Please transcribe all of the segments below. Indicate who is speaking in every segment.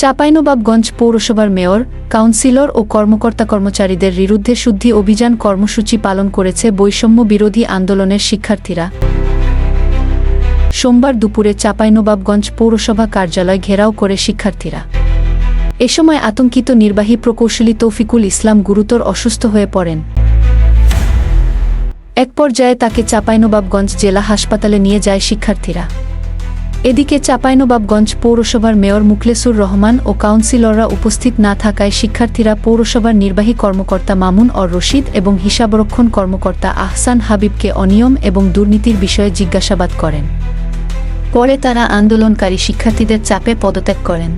Speaker 1: চাঁপাইনবাবগঞ্জ পৌরসভার mayor, councillor ও কর্মকর্তা-কর্মচারীদের বিরুদ্ধে শুদ্ধি অভিযান কর্মসূচি পালন করেছে বৈষম্য বিরোধী আন্দোলনের শিক্ষার্থীরা। সোমবার দুপুরে চাঁপাইনবাবগঞ্জ পৌরসভা কার্যালয় ঘেরাও করে শিক্ষার্থীরা। এ সময় আতঙ্কিত নির্বাহী প্রকৌশলী তৌফিকুল ইসলাম গুরুতর অসুস্থ হয়ে পড়েন। এক পর্যায়ে তাকে চাঁপাইনবাবগঞ্জ জেলা হাসপাতালে নিয়ে যায় শিক্ষার্থীরা। এদিকে চাঁপাইনবাবগঞ্জ পৌরসভার মেয়র মুখলেসুর রহমান ও কাউন্সিলররা উপস্থিত না থাকায় শিক্ষার্থীরা পৌরসভার নির্বাহী কর্মকর্তা মামুন অর রশিদ এবং হিসাবরক্ষণ কর্মকর্তা আহসান হাবিবকে অনিয়ম এবং দুর্নীতির বিষয়ে জিজ্ঞাসাবাদ করেন। পরে তারা আন্দোলনকারী শিক্ষার্থীদের চাপে পদত্যাগ করেন।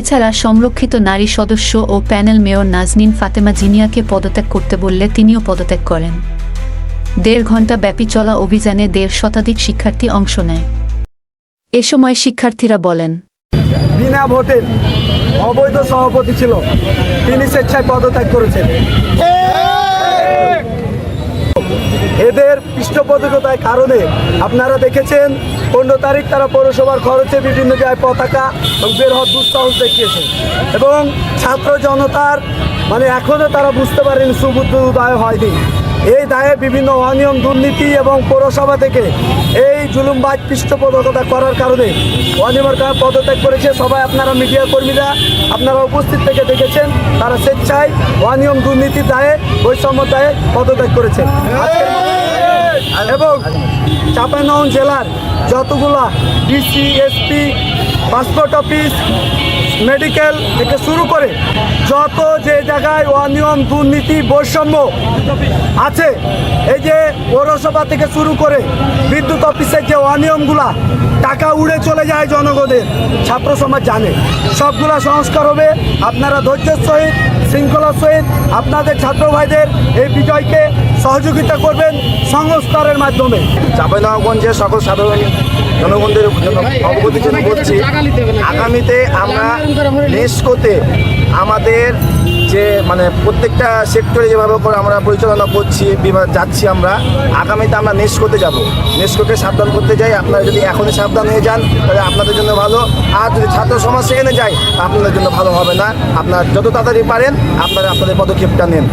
Speaker 1: এছাড়া সংরক্ষিত নারী সদস্য ও প্যানেল মেয়র নাজনীন ফাতেমা জিনিয়াকে পদত্যাগ করতে বললে তিনিও পদত্যাগ করেন। ১.৫ ঘণ্টা ব্যাপী চলা অভিযানে ১.৫ শতাধিক শিক্ষার্থী অংশ নেয়। এ সময় শিক্ষার্থীরা বলেন,
Speaker 2: বিনা ভোটের অবৈধ সভাপতি ছিল, তিনি স্বেচ্ছায় পদত্যাগ করেছেন। এদের পৃষ্ঠপোষকতার কারণে আপনারা দেখেছেন ১৫ তারিখ তারা পৌরসভার খরচে বিভিন্ন জায়গায় পতাকা বের হওয়ার দুঃসাহস দেখিয়েছে এবং ছাত্র জনতার এখনও তারা বুঝতে পারেনি, সুবুদ্ধ উদয় হয়নি। এই দায়ে বিভিন্ন অনিয়ম, দুর্নীতি এবং পৌরসভা থেকে এই জুলুমবাজ পৃষ্ঠপোষকতা করার কারণে অনিয়মের কারণে পদত্যাগ করেছে। সবাই আপনারা মিডিয়া কর্মীরা আপনারা উপস্থিত থেকে দেখেছেন, তারা স্বেচ্ছায় অনিয়ম দুর্নীতির দায়ে, বৈষম্য দায়ে পদত্যাগ করেছে। এবং চাঁপাইনবাবগঞ্জ জেলার যতগুলা DC, SP, passport office, medical থেকে শুরু করে যত যে জায়গায় অনিয়ম, দুর্নীতি, বৈষম্য আছে, এই যে পৌরসভা থেকে শুরু করে বিদ্যুৎ অফিসের যে অনিয়মগুলা, টাকা উড়ে চলে যায় জনগণের, ছাত্র সমাজ জানে, সবগুলা সংস্কার হবে। আপনারা ধৈর্যের সহিত, শৃঙ্খলার সহিত আপনাদের ছাত্র ভাইদের এই বিজয়কে সহযোগিতা করবেন সংস্কারের মাধ্যমে।
Speaker 3: চাঁপাইনবাবগঞ্জের সকল সাধারণ জনগণদের অবগতির জন্য বলছি, আগামীতে আমরা নেস্কোতে আমাদের যে প্রত্যেকটা সেক্টরে যেভাবে করে আমরা পরিচালনা করছি, যাচ্ছি আমরা, আগামীতে আমরা নেস্কোতে যাব। নেস্কোকে সাবধান করতে যাই। আপনারা যদি এখনই সাবধান হয়ে যান তাহলে আপনাদের জন্য ভালো, আর যদি ছাত্র সমাজ সেখানে যায় আপনাদের জন্য ভালো হবে না। আপনারা যত তাড়াতাড়ি পারেন আপনারা আপনাদের পদক্ষেপটা নেন।